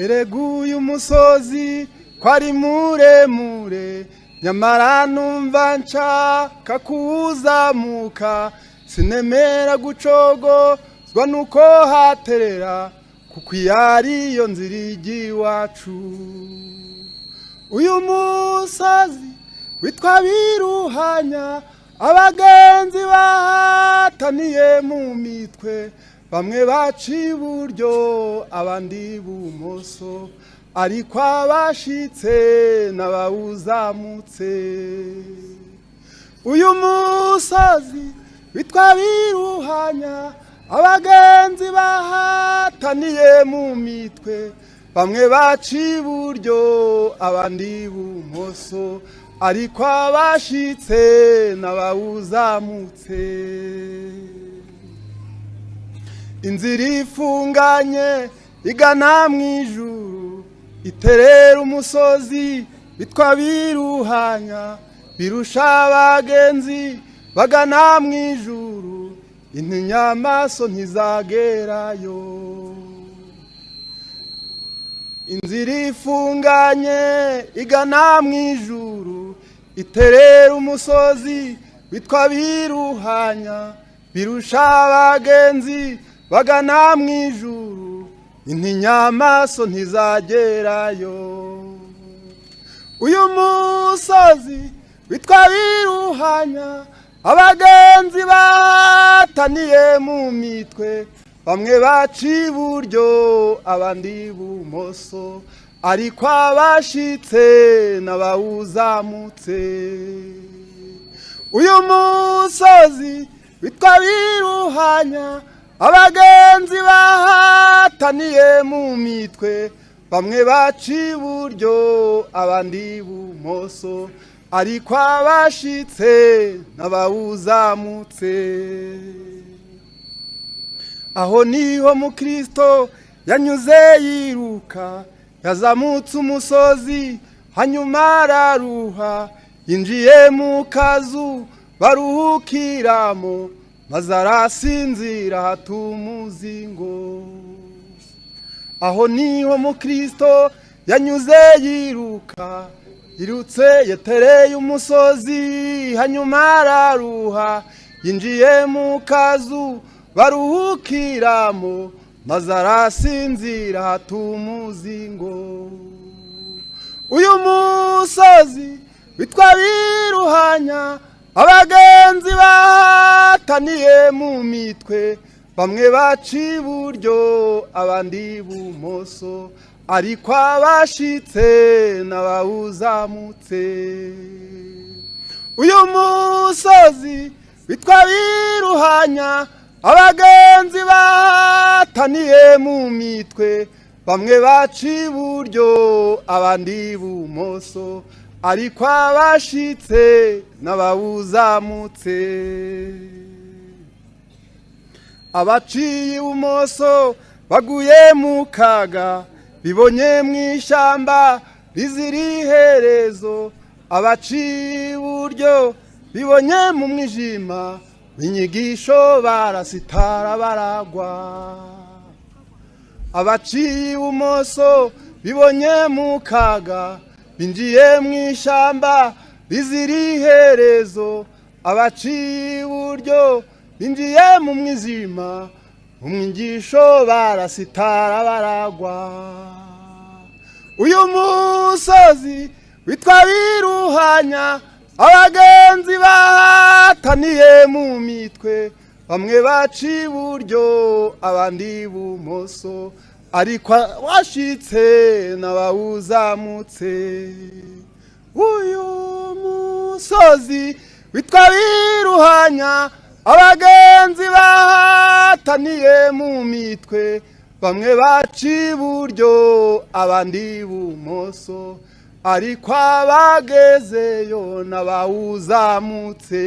ereguye umusozi ko ari muremure, nyamara numva nshaka kuwuzamuka, sinemera gucogozwa nuko haterera, kuko iyo ariyo nzira ijya iwacu. Uyu musozi witwa Biruhanya, abagenzi bahataniye mu mitwe, bamwe baca iburyo abandi ibumoso, ariko abashitse n'abawuzamutse. Uyu musozi witwa Biruhanya, abagenzi bahataniye mu mitwe, bamwe baca iburyo abandi ibumoso, ariko abashitse n'abawuzamutse. Inzira ifunganye igana mu ijuru, iterera umusozi witwa Biruhanya, birusha abagenzi bagana mu ijuru, intinyamaso ntizagerayo. Inzira ifunganye igana mu ijuru, iterera umusozi witwa Biruhanya, birusha abagenzi bagana mu ijuru, intinyamaso ntizagerayo. Uyu musozi witwa Biruhanya, abagenzi bahataniye mu mitwe, bamwe baca iburyo abandi ibumoso, ariko abashitse n'abawuzamutse. Uyu musozi witwa Biruhanya, abagenzi bahataniye mu mitwe, bamwe baca iburyo abandi ibumoso, ariko abashitse n'abawuzamutse. Aho niho Mukristo yanyuze yiruka, yazamutse umusozi hanyuma araruha, yinjiye mu kazu baruhukiramo, maze arasinzira hata umuzingo. Aho niho Mukristo yanyuze yiruka, yirutse yetereye umusozi hanyuma araruha, yinjiye mu kazu baruhukiramo, maze arasinzira hata umuzingo. Uyu musozi witwa Biruhanya, abagenzi bahataniye mu mitwe, bamwe baca iburyo abandi ibumoso, ariko abashitse n'abawuzamutse. Uyu musozi witwa Biruhanya, abagenzi bahataniye mu mitwe, bamwe baca iburyo abandi ibumoso, ariko abashitse n'abawuzamutse. Abaciye ibumoso baguye mu kaga, bibonye mu ishyamba rizira iherezo, abaciye iburyo bibonye mu mwijima, inyigisho barasitara baragwa. Abaciye ibumoso bibonye mu kaga, binjiye mu ishyamba rizira iherezo, abaciye iburyo binjiye mu mwijima, mu mwigisho barasitara baragwa. Uyu musozi witwa Biruhanya, abagenzi bahataniye mu mitwe, bamwe baca iburyo abandi ibumoso, ariko abashitse n'abawuzamutse. Uyu musozi witwa Biruhanya, abagenzi bahataniye mu mitwe, bamwe baca iburyo abandi ibumoso, ariko abagezeyo n'abawuzamutse.